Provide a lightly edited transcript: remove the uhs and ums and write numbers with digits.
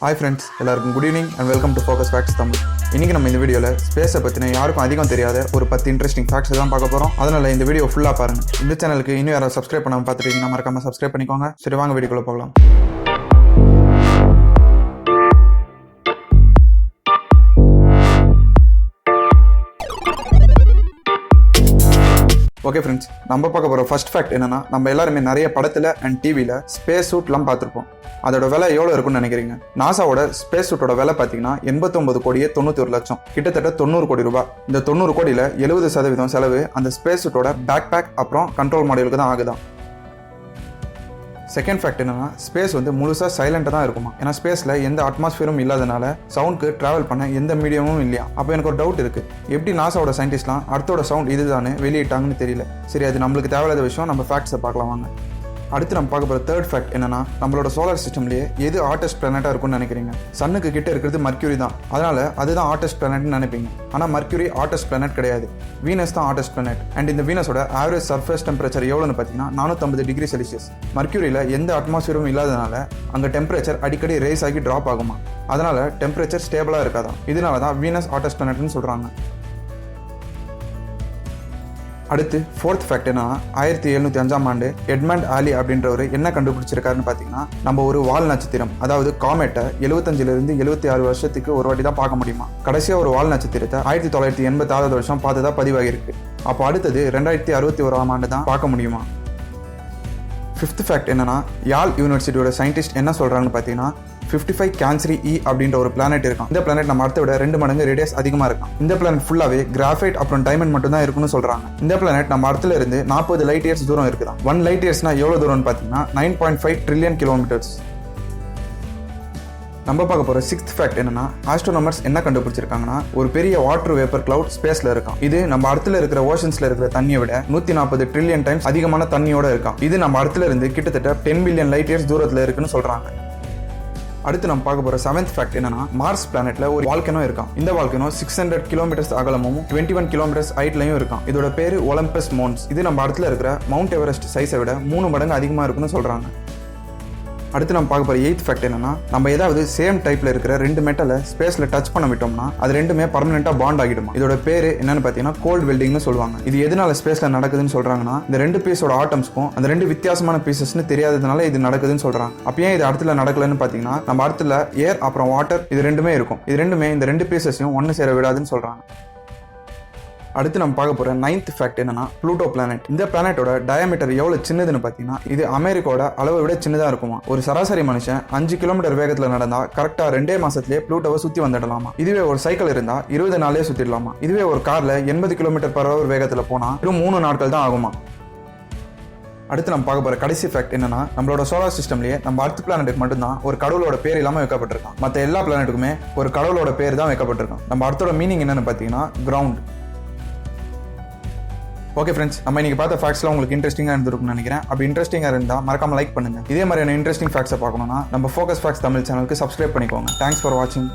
Hi friends, எல்லாருக்கும் good evening and welcome to Focus Facts Tamil. இன்னைக்கு நம்ம இந்த வீடியோல ஸ்பேஸை பத்தின யாருக்கும் அதிகம் தெரியாத ஒரு 10 இன்ட்ரெஸ்டிங் ஃபேக்ட்ஸ் தான் பார்க்க போறோம். அதனால இந்த வீடியோ ஃபுல்லா பாருங்க. இந்த சேனலுக்கு இன்னும் யாராவது சப்ஸ்கிரைப் பண்ணாம பார்த்துட்டீங்கன்னா மறக்காம சப்ஸ்கிரைப் பண்ணிக்கோங்க. சரி வாங்க வீடியோக்குள்ள போகலாம். ஓகே ஃப்ரெண்ட்ஸ், நம்ம பார்க்க போகிற ஃபர்ஸ்ட் ஃபேக்ட் என்னன்னா, நம்ம எல்லாருமே நிறைய படத்தில் அண்ட் டிவியில் ஸ்பேஸ் சூட்லாம் பார்த்துருப்போம். அதோட விலை எவ்வளோ இருக்குன்னு நினைக்கிறீங்க? நாசாவோட ஸ்பேஸ் சூட்டோட விலை பார்த்தீங்கன்னா 89 கோடியே 91 லட்சம், கிட்டத்தட்ட 90 கோடி ரூபாய். இந்த 90 கோடியில் 70% செலவு அந்த ஸ்பேஸ் சூட்டோட பேக் அப்புறம் கண்ட்ரோல் மாடியூலுக்கு தான் ஆகுதான். செகண்ட் ஃபேக்ட் என்னன்னா, ஸ்பேஸ் முழுசாக சைலண்டாக தான் இருக்குமா. ஏன்னா ஸ்பேஸில் எந்த அட்மாஸ்பியரும் இல்லாதனால சவுண்டுக்கு ட்ராவல் பண்ண எந்த மீடியமும் இல்லையா. அப்போ எனக்கு ஒரு டவுட் இருக்குது, எப்படி நாசாவோட சயின்டிஸ்ட்லாம் அடுத்தோட சவுண்ட் இதுதானே வெளியிட்டாங்கன்னு தெரியல. சரி, அது நம்மளுக்கு தேவையில்லாத விஷயம். நம்ம ஃபேக்ட்ஸை பார்க்கலாம் வாங்க. அடுத்து நம்ம பார்க்க போகிற தேர்ட் ஃபேக்ட் என்னன்னா, நம்மளோட சோலார் சிஸ்டம்லேயே எது ஹாட்டஸ்ட் பிளானட்டாக இருக்கும்னு நினைக்கிறீங்க? சன்னுக்கு கிட்ட இருக்கிறது மர்க்யூரி தான், அதனால அதுதான் ஹாட்டஸ்ட் பிளானட்னு நினைப்பீங்க. ஆனால் மர்க்யூரி ஹாட்டஸ்ட் பிளானட் கிடையாது, வீனஸ் தான் ஹாட்டஸ்ட் பிளானட். அண்ட் இந்த வீனஸோட ஆவரேஜ் சர்ஃபேஸ் டெம்பரேச்சர் எவ்வளோன்னு பார்த்தீங்கன்னா 450 டிகிரி செல்சியஸ். மர்க்யூரியில் எந்த அட்மாஸ்பியரும் இல்லாதனால அங்கே டெம்பரேச்சர் அடிக்கடி ரேஸ் ஆகி ட்ராப் ஆகுமா. அதனால டெம்பரேச்சர் ஸ்டேபிளாக இருக்காதான். இதனால தான் வீனஸ் ஹாட்டஸ்ட் பிளானட்னு சொல்கிறாங்க. அடுத்து ஃபோர்த் ஃபேக்ட் என்னன்னா, 1705ஆம் ஆண்டு எட்மண்ட் ஆலி அப்படின்றவர் என்ன கண்டுபிடிச்சிருக்காருன்னு பார்த்தீங்கன்னா, நம்ம ஒரு வால் நட்சத்திரம், அதாவது காமெட்டை 75 to 76 வருஷத்துக்கு ஒரு வாட்டி தான் பார்க்க முடியுமா. கடைசியாக ஒரு வால் நட்சத்திரத்தை 1986 வருஷம் பார்த்ததா பதிவாகிருக்கு. அப்போ அடுத்தது 2061ஆம் ஆண்டு தான் பார்க்க முடியுமா. ஃபிஃப்த் ஃபேக்ட் என்னன்னா, யாழ் யூனிவர்சிட்டியோட சயின்டிஸ்ட் என்ன சொல்றாங்கன்னு பார்த்தீங்கன்னா, 55 கேன்சரி இ அப்படின்ற ஒரு பிளானட் இருக்கும். இந்த பிளானட் நம்ம அடுத்த விட 2 மடங்கு ரேடியஸ் அதிகமாக இருக்கும். இந்த பிளானட் ஃபுல்லாவே கிராஃபைட் அப்புறம் டைமண்ட் மட்டும் தான் இருக்குன்னு சொல்றாங்க. இந்த பிளானட் நம்ம அடுத்துல இருந்து 40 லைட் இயர்ஸ் தூரம் இருக்குதான். 1 லைட் இயர்ஸ்னா எவ்வளவு தூரம்னு பார்த்தீங்கன்னா 9.5 ட்ரில்லியன் கிலோமீட்டர்ஸ். நம்ம பார்க்க போற சிக்ஸ்த் ஃபேக்ட் என்னன்னா, ஆஸ்ட்ரோனமர்ஸ் என்ன கண்டுபிடிச்சிருக்காங்கன்னா, ஒரு பெரிய வாட்டர் வேப்பர் கிளவுட் ஸ்பேஸ்ல இருக்கும். இது நம்ம அடுத்துல இருக்கிற ஓஷன்ஸ்ல இருக்கிற தண்ணியை விட 140 ட்ரில்லியன் டைம்ஸ் அதிகமான தண்ணியோட இருக்கும். இது நம்ம அடுத்துல இருந்து கிட்டத்தட்ட 10 பில்லியன் லைட் இயர்ஸ் தூரத்துல இருக்குன்னு சொல்றாங்க. அடுத்து நம்ம பார்க்க போற செவன்த் ஃபேக்ட் என்னன்னா, மார்ஸ் பிளானட்ல ஒரு வால்கனோ இருக்கும். இந்த வால்கனோ 600 கிலோமீட்டர்ஸ் அகலமும் 21 கிலோமீட்டர்ஸ் ஹைட்லயும் இருக்கும். இதோட பேரு ஒலிம்பஸ் மோன்ஸ். இது நம்ம அடுத்துல இருக்கிற மவுண்ட் எவரெஸ்ட் சைஸை விட 3 மடங்கு அதிகமா இருக்குன்னு சொல்றாங்க. அடுத்து நம்ம பார்க்க போற எய்த் ஃபேக்ட் என்னன்னா, நம்ம ஏதாவது சேம் டைப்ல இருக்கிற 2 மெட்டலை ஸ்பேஸ்ல டச் பண்ண விட்டோம்னா அது ரெண்டுமே பர்மனெண்டா பாண்ட் ஆகிடுமா. இதோட பேரு என்னன்னு பார்த்தீங்கன்னா கோல்ட் வெல்டிங்னு சொல்லுவாங்க. இது எதனால ஸ்பேஸ்ல நடக்குதுன்னு சொல்றாங்கன்னா, இந்த 2 பீஸோட ஆட்டம்ஸ்க்கும் அந்த 2 வித்தியாசமான பீசஸ்னு தெரியாததுனால இது நடக்குதுன்னு சொல்றாங்க. அப்ப ஏன் இது அடுத்துல நடக்கலன்னு பார்த்தீங்கன்னா, நம்ம அடுத்துல ஏர் அப்புறம் வாட்டர் இது ரெண்டுமே இருக்கும். இது ரெண்டுமே இந்த 2 பீசஸையும் ஒன்னு சேர விடாதுன்னு சொல்றாங்க. அடுத்து நம்ம பார்க்க போற 9th ஃபேக்ட் என்னன்னா, ப்ளூட்டோ பிளானட். இந்த பிளானட்டோட டயாமீட்டர் எவ்வளவு சின்னதுன்னு பார்த்தீங்கன்னா, இது அமெரிக்காவோட அளவை விட சின்னதா இருக்குமா. ஒரு சராசரி மனுஷன் 5 கிலோமீட்டர் வேகத்துல நடந்தா கரெக்டா 2 மாசத்திலே ப்ளூட்டோவை சுத்தி வந்துடலாமா. இதுவே ஒரு சைக்கிள் இருந்தா 20 நாளே சுத்திடலாமா. இதுவே ஒரு கார்ல 80 km/h வேகத்துல போனா 3 நாட்கள் தான் ஆகுமா. அடுத்து நம்ம பார்க்க போற கடைசி ஃபேக்ட் என்னன்னா, நம்மளோட சோலார் சிஸ்டம்லயே நம்ம அர்த் பிளானட்டுக்கு மட்டும்தான் ஒரு கடவுளோட பேர் இல்லாம வைக்கப்பட்டிருக்கான். மற்ற எல்லா பிளானட்டுக்குமே ஒரு கடவுளோட பேர் தான் வைக்கப்பட்டிருக்கான். நம்ம அர்த்தோட மீனிங் என்னன்னு பார்த்தீங்கன்னா கிரவுண்ட். ஓகே ஃப்ரெண்ட்ஸ், நம்ம இன்னைக்கு பார்த்த ஃபேக்ட்ஸ்லாம் உங்களுக்கு இன்ட்ரெஸ்டிங்காக இருந்திருக்கும்னு நினைக்கிறேன். அப்படி இன்ட்ரெஸ்டிங்காக இருந்தால் மறக்காம லைக் பண்ணுங்க. இதே மாதிரியான இன்ட்ரெஸ்டிங் ஃபேக்ட்ஸை பார்க்கணும்னா நம்ம ஃபோக்கஸ் ஃபேக்ட்ஸ் தமிழ் சேனலுக்கு சப்ஸ்கிரைப் பண்ணிக்கோங்க. தேங்க்ஸ் ஃபார் வாட்சிங்.